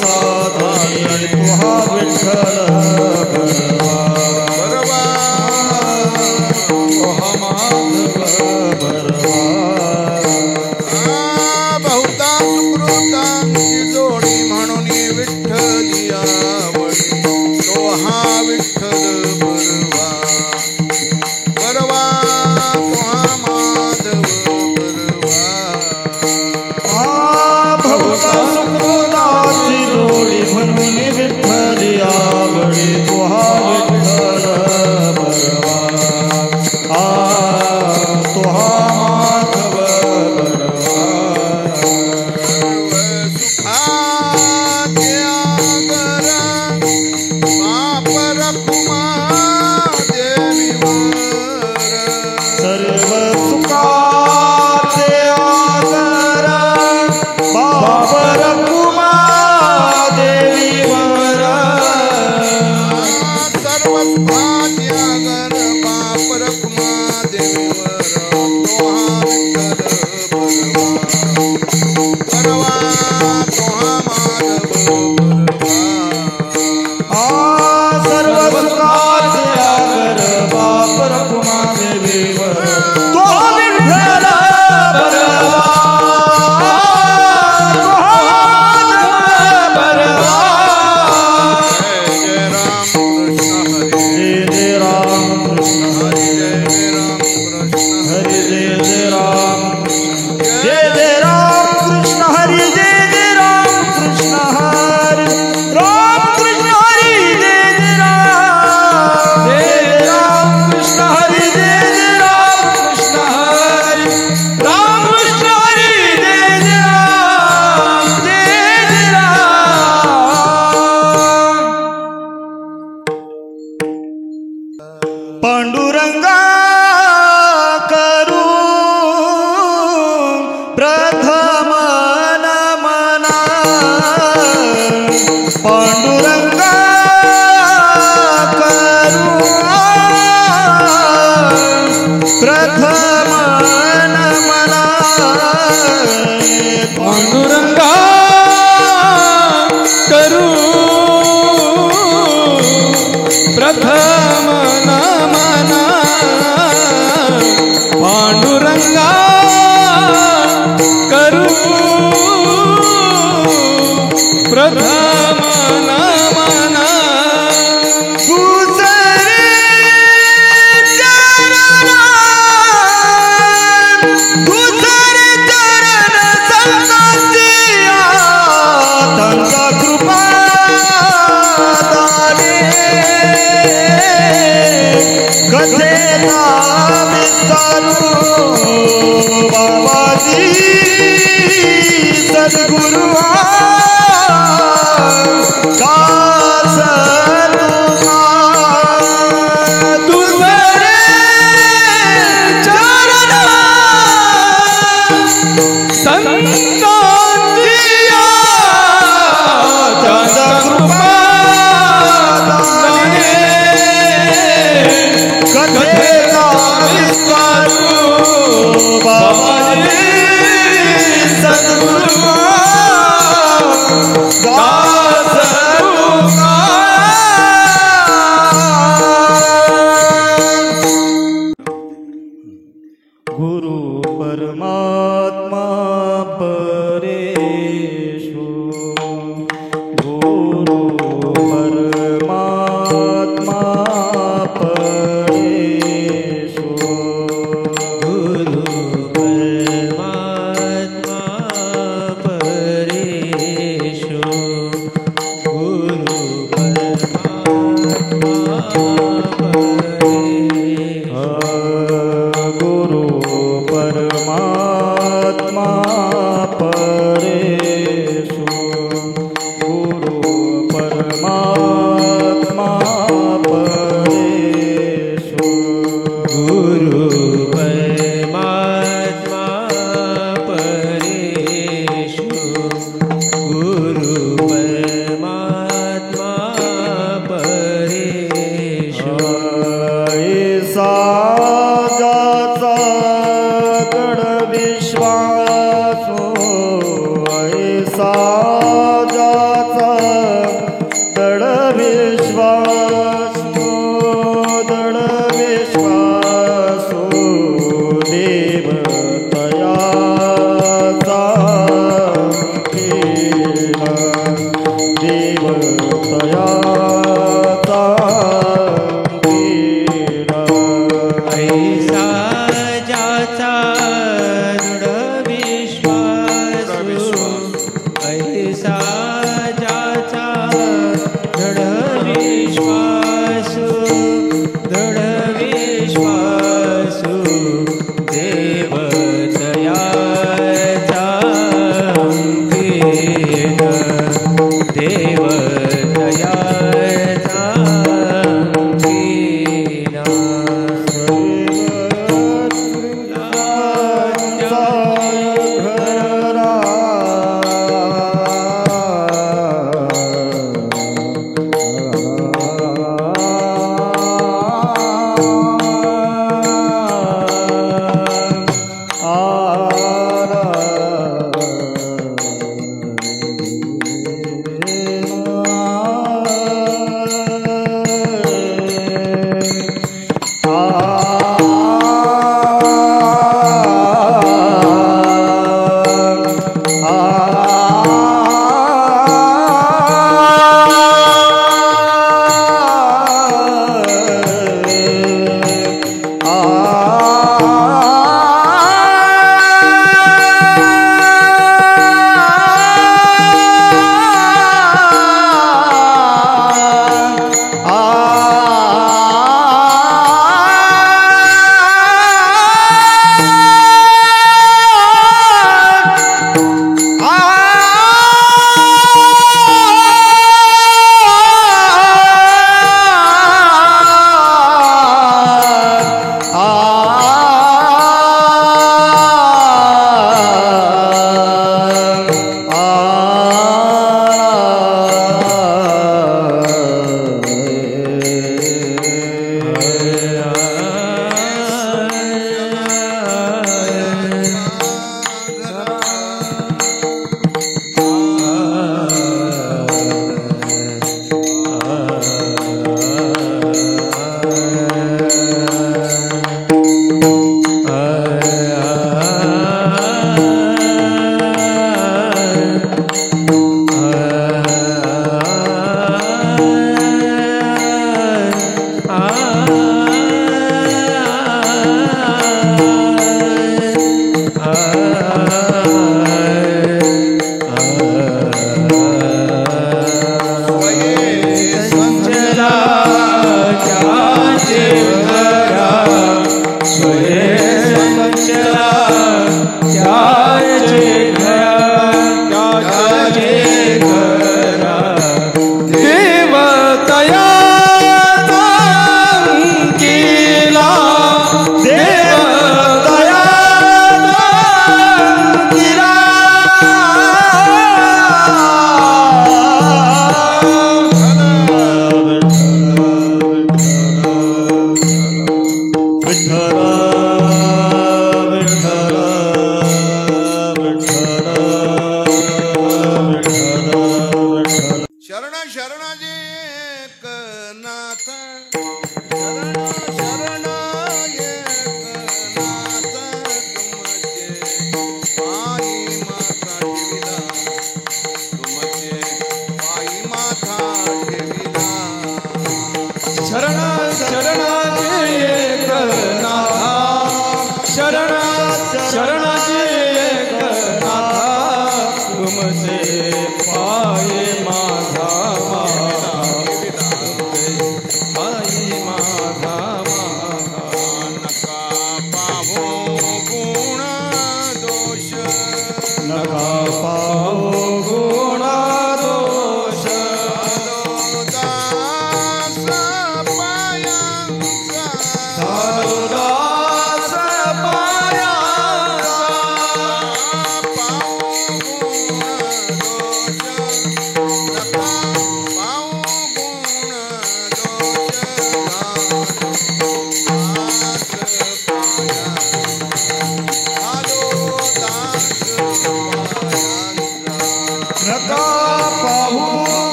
साधनी तुहा विठ्ठल भरवा तुहा माधव भरवा बहुता सुकृतांची जोडी म्हणून विठ्ठली आवडी तो हा विठ्ठल बरवा बरवा तो हा माधव बरवा बहुता सुकृतांची जोडी म्हणून विठ्ठली आवडी तुहा विठ्ठल भरवा तुहा माधव भरवा सर्व सुखाचे आगर बाप रखुमा देवीवर सर्व सुखाचे आगर बाप रखुमा देवीवर तो हा विठ्ठल बरवा तो हा माधव सर्व सुखाचे आगर बाप रखुमा देवीवर तो विठ्ठल भरवा जय राम कृष्ण हरी जय राम कृष्ण हरि जय जय राम जय जय राम कृष्ण हरि जय जय राम कृष्ण हरि राम कृष्ण हरि जय जय राम कृष्ण हरि जय जय राम कृष्ण हरि राम कृष्ण हरि जय जय राम पांडुरंगा करू प्रथम नमना पांडुरंगा करू प्रथम नमना पांडुरंगा करू प्रथम नमना पांडुरंगा करू प्रथम नमना दुसरे चरण संततिया त्यांचा कृपा कथेचा विस्तारू बाबाजी सद्गुरु दास तुझे चरण संतांतिया त्यांचा कृपा कथेचा विस्तारू बाबाजी सद्गुरु दास गुरु परमात्मा परेशु गुरु परमात्मा परेशु गुरु परमात्मा परेशु गुरु गुरु परमात्मा परेशु गुरु परमात्मा परेशु गुरु परमात्मा परेशु गुरु परमात्मा परेशु ऐसा जाचा गड विश्वासो दृढ विश्वासु ऐसा ज्याचा दृढ विश्वासु देव दयाचा अंकीन देव दयाचा अंकीन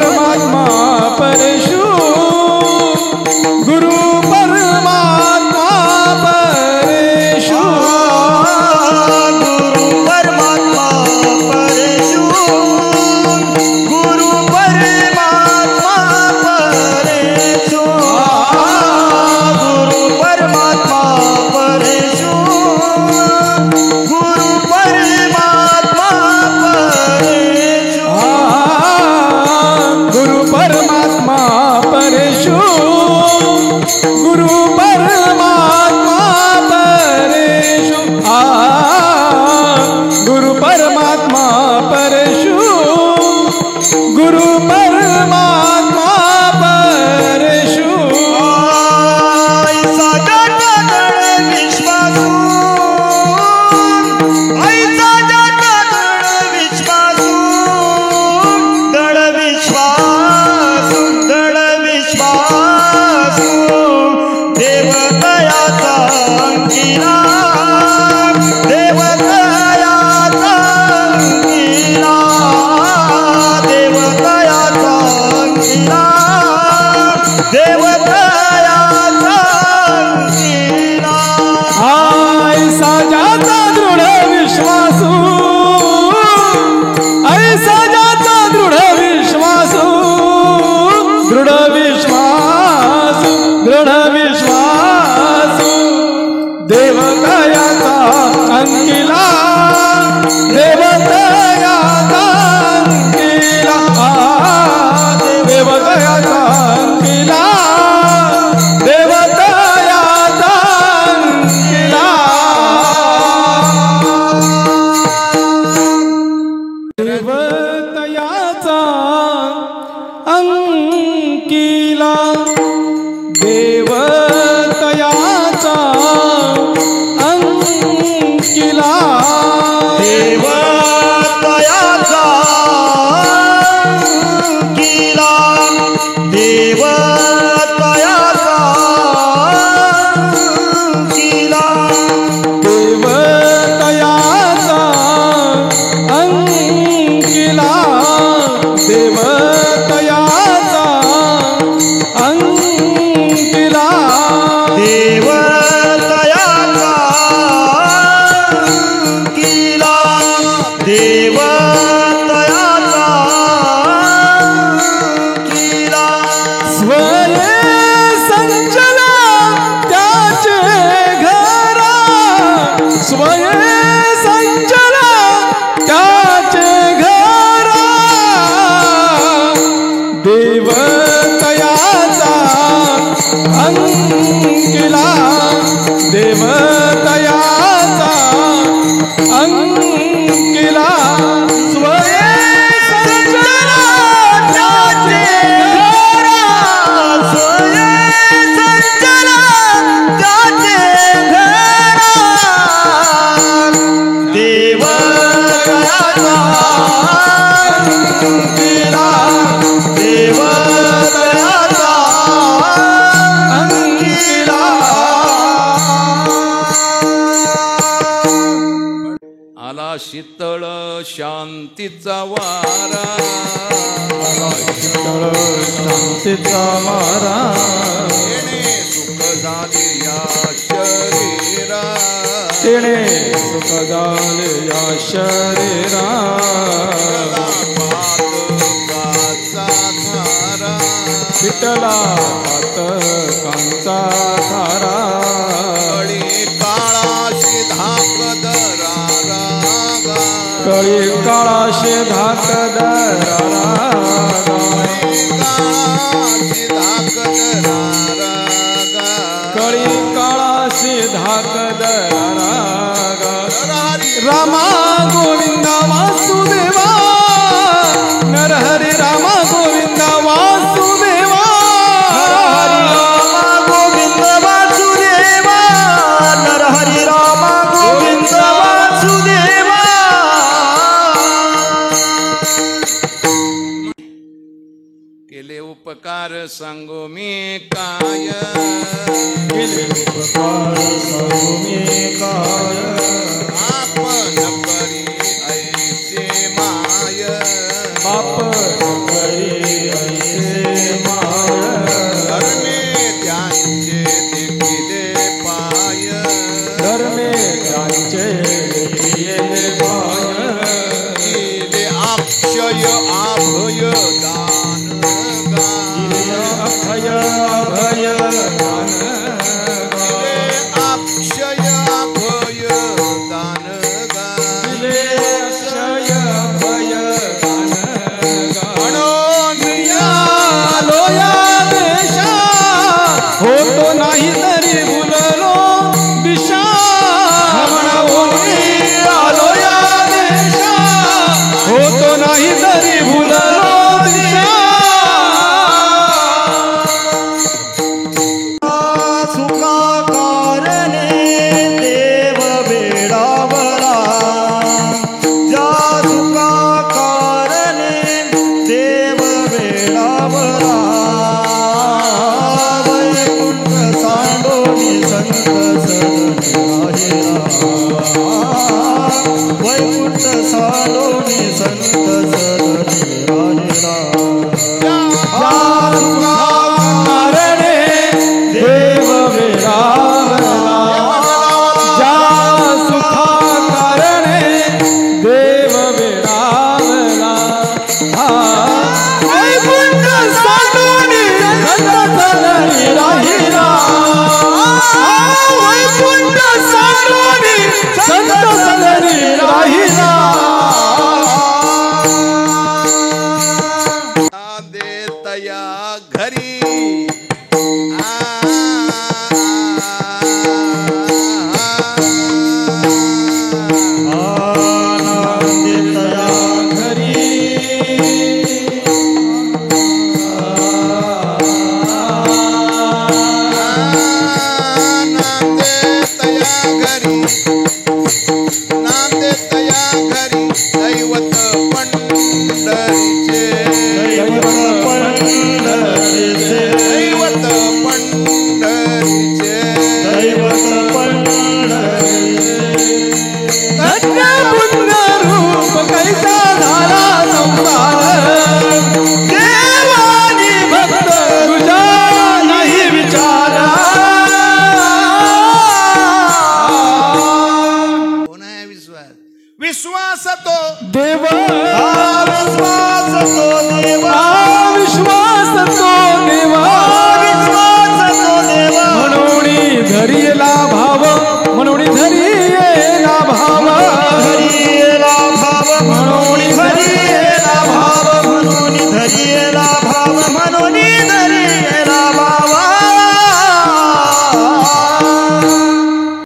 परमात्मा परशु गुरु परमात्मा परशु गुरु परमात्मा परशु गुरु परमात्मा परशु गुरु परमात्मा परशु गुरु परमात्मा परशु गुरु परमात्मा परशु गुरु परमात्मा परशु गुरु परमात्मा परशु गुरु परमात्मा परशु ऐसा जाता दृढ विश्वासू ऐसा जाता दृढ विश्वासू दृढ विश्वासू दृढ विश्वासू देवतयाचा अंकिला देवतयाचा अंकिला देवतयाचा अंकिला देवतयाचा अंकिला ऐसा जाता दृढ विश्वासू ऐसा जाता दृढ विश्वासू दृढ विश्वासू दृढ विश्वासू देवतयाचा अंकिला देवतयाचा अंकिला देवतयाचा अंकिला देवतयाचा अंकिला देवतयाचा अंकिला देवतयाचा अंकिला देवतयाचा अंकिला देवतयाचा अंकिला देवतयाचा अंकिला देवतयाचा अंकिला देवतयाचा अंकिला देवतयाचा अंकिला स्वय संचला त्याचे घरा स्वय संचला त्याचे घरा देवतयाचा अंकिला देवतयाचा अंकिला स्वय संचला त्याचे घरा स्वय संचला त्याचे घरा देवतयाचा अंकिला देवतयाचा अंकिला आला शीतळ शांतीचा वारा शांतीचा मारा येणे सुख झाले या शरीरा तिने सुख झाले या शरीरा पातकाचा धारा विठला पातकांचा धारा कळी काळाशी धाक दरारा कळी काळाशी धाक दरारा काळाशी धाक दरारा कळी काळाशी धाक दरारा रामा गोविंदा वासुदेवा नरहरी रामा गोविंदा वासुदेवा हरि राम गोविंद वासुदेवा नरहरि राम गोविंद वासुदेवा केले उपकार सांगू मी काय केले उपकार सांगू मी काय आपण परी ऐसे माय बाप करी तया घरी